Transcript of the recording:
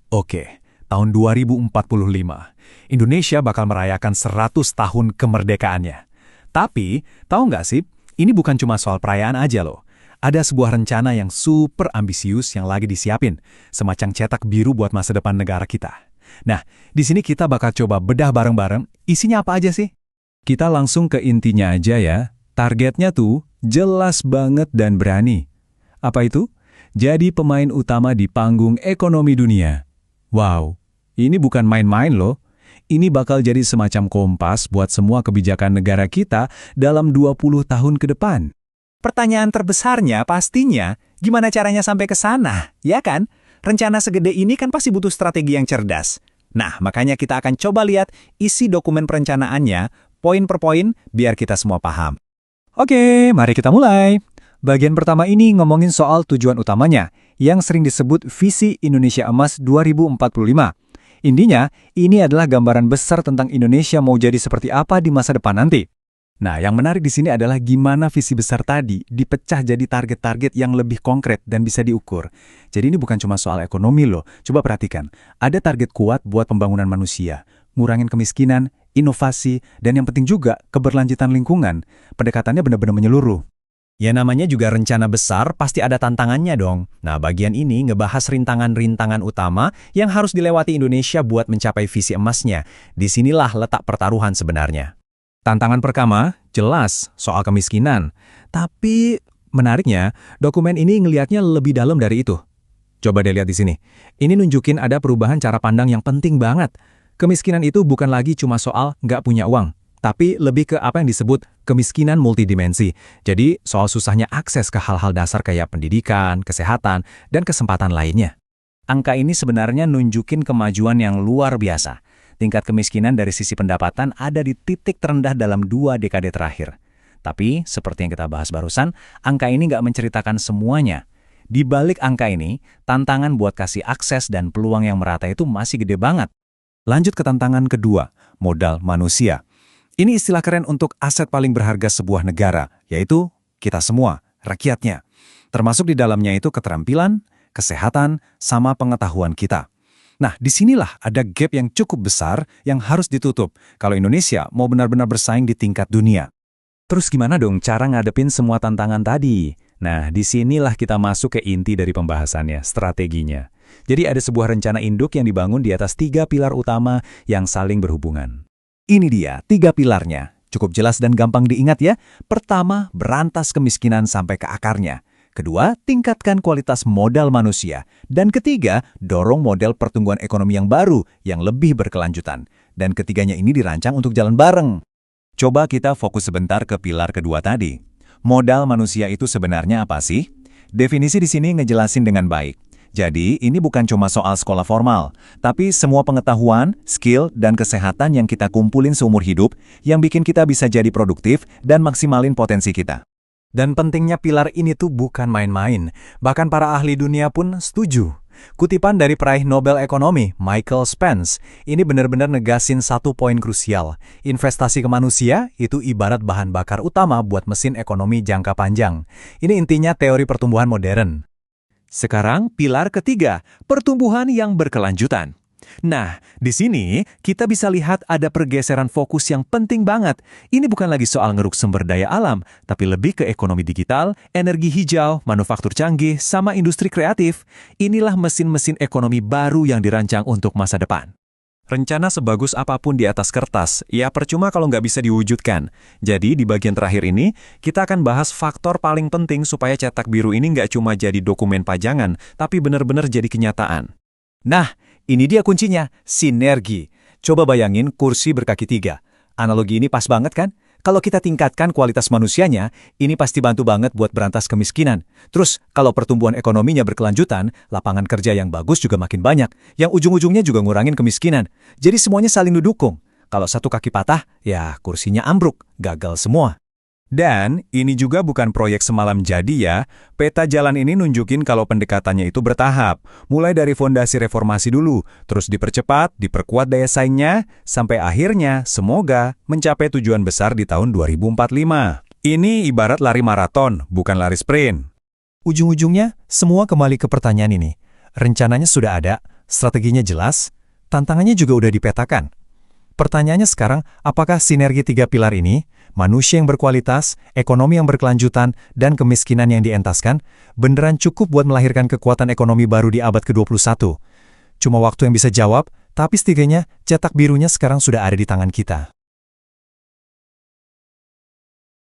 Oke, tahun 2045, Indonesia bakal merayakan 100 tahun kemerdekaannya. Tapi, tahu nggak sih, ini bukan cuma soal perayaan aja loh. Ada sebuah rencana yang super ambisius yang lagi disiapin, semacam cetak biru buat masa depan negara kita. Nah, di sini kita bakal coba bedah bareng-bareng, isinya apa aja sih? Kita langsung ke intinya aja ya. Targetnya tuh jelas banget dan berani. Apa itu? Jadi pemain utama di panggung ekonomi dunia. Wow, ini bukan main-main loh. Ini bakal jadi semacam kompas buat semua kebijakan negara kita dalam 20 tahun ke depan. Pertanyaan terbesarnya pastinya, gimana caranya sampai ke sana, ya kan? Rencana segede ini kan pasti butuh strategi yang cerdas. Nah, makanya kita akan coba lihat isi dokumen perencanaannya, poin per poin, biar kita semua paham. Oke, mari kita mulai. Bagian pertama ini ngomongin soal tujuan utamanya, yang sering disebut Visi Indonesia Emas 2045. Intinya, ini adalah gambaran besar tentang Indonesia mau jadi seperti apa di masa depan nanti. Nah, yang menarik di sini adalah gimana visi besar tadi dipecah jadi target-target yang lebih konkret dan bisa diukur. Jadi ini bukan cuma soal ekonomi loh. Coba perhatikan, ada target kuat buat pembangunan manusia, ngurangin kemiskinan, inovasi, dan yang penting juga keberlanjutan lingkungan. Pendekatannya benar-benar menyeluruh. Ya namanya juga rencana besar, pasti ada tantangannya dong. Nah, bagian ini ngebahas rintangan-rintangan utama yang harus dilewati Indonesia buat mencapai visi emasnya. Disinilah letak pertaruhan sebenarnya. Tantangan pertama, jelas, soal kemiskinan. Tapi, menariknya, dokumen ini ngelihatnya lebih dalam dari itu. Coba deh lihat di sini. Ini nunjukin ada perubahan cara pandang yang penting banget. Kemiskinan itu bukan lagi cuma soal nggak punya uang, tapi lebih ke apa yang disebut kemiskinan multidimensi. Jadi, soal susahnya akses ke hal-hal dasar kayak pendidikan, kesehatan, dan kesempatan lainnya. Angka ini sebenarnya nunjukin kemajuan yang luar biasa. Tingkat kemiskinan dari sisi pendapatan ada di titik terendah dalam 2 dekade terakhir. Tapi, seperti yang kita bahas barusan, angka ini nggak menceritakan semuanya. Di balik angka ini, tantangan buat kasih akses dan peluang yang merata itu masih gede banget. Lanjut ke tantangan kedua, modal manusia. Ini istilah keren untuk aset paling berharga sebuah negara, yaitu kita semua, rakyatnya. Termasuk di dalamnya itu keterampilan, kesehatan, sama pengetahuan kita. Nah, disinilah ada gap yang cukup besar yang harus ditutup kalau Indonesia mau benar-benar bersaing di tingkat dunia. Terus gimana dong cara ngadepin semua tantangan tadi? Nah, disinilah kita masuk ke inti dari pembahasannya, strateginya. Jadi ada sebuah rencana induk yang dibangun di atas 3 pilar utama yang saling berhubungan. Ini dia 3 pilarnya. Cukup jelas dan gampang diingat ya. Pertama, berantas kemiskinan sampai ke akarnya. Kedua, tingkatkan kualitas modal manusia. Dan ketiga, dorong model pertumbuhan ekonomi yang baru, yang lebih berkelanjutan. Dan ketiganya ini dirancang untuk jalan bareng. Coba kita fokus sebentar ke pilar kedua tadi. Modal manusia itu sebenarnya apa sih? Definisi di sini ngejelasin dengan baik. Jadi, ini bukan cuma soal sekolah formal, tapi semua pengetahuan, skill, dan kesehatan yang kita kumpulin seumur hidup, yang bikin kita bisa jadi produktif dan maksimalin potensi kita. Dan pentingnya pilar ini tuh bukan main-main, bahkan para ahli dunia pun setuju. Kutipan dari peraih Nobel Ekonomi, Michael Spence, ini benar-benar negasin satu poin krusial. Investasi ke manusia itu ibarat bahan bakar utama buat mesin ekonomi jangka panjang. Ini intinya teori pertumbuhan modern. Sekarang pilar ketiga, pertumbuhan yang berkelanjutan. Nah, di sini kita bisa lihat ada pergeseran fokus yang penting banget. Ini bukan lagi soal ngeruk sumber daya alam, tapi lebih ke ekonomi digital, energi hijau, manufaktur canggih, sama industri kreatif. Inilah mesin-mesin ekonomi baru yang dirancang untuk masa depan. Rencana sebagus apapun di atas kertas, ya percuma kalau nggak bisa diwujudkan. Jadi di bagian terakhir ini, kita akan bahas faktor paling penting supaya cetak biru ini nggak cuma jadi dokumen pajangan, tapi benar-benar jadi kenyataan. Nah, ini dia kuncinya, sinergi. Coba bayangin kursi berkaki 3. Analogi ini pas banget kan? Kalau kita tingkatkan kualitas manusianya, ini pasti bantu banget buat berantas kemiskinan. Terus, kalau pertumbuhan ekonominya berkelanjutan, lapangan kerja yang bagus juga makin banyak, yang ujung-ujungnya juga ngurangin kemiskinan. Jadi semuanya saling didukung. Kalau satu kaki patah, ya kursinya ambruk, gagal semua. Dan ini juga bukan proyek semalam jadi ya. Peta jalan ini nunjukin kalau pendekatannya itu bertahap. Mulai dari fondasi reformasi dulu, terus dipercepat, diperkuat daya saingnya, sampai akhirnya semoga mencapai tujuan besar di tahun 2045. Ini ibarat lari maraton, bukan lari sprint. Ujung-ujungnya, semua kembali ke pertanyaan ini. Rencananya sudah ada, strateginya jelas, tantangannya juga udah dipetakan. Pertanyaannya sekarang, apakah sinergi 3 pilar ini, manusia yang berkualitas, ekonomi yang berkelanjutan, dan kemiskinan yang dientaskan, beneran cukup buat melahirkan kekuatan ekonomi baru di abad ke-21? Cuma waktu yang bisa jawab, tapi setidaknya cetak birunya sekarang sudah ada di tangan kita.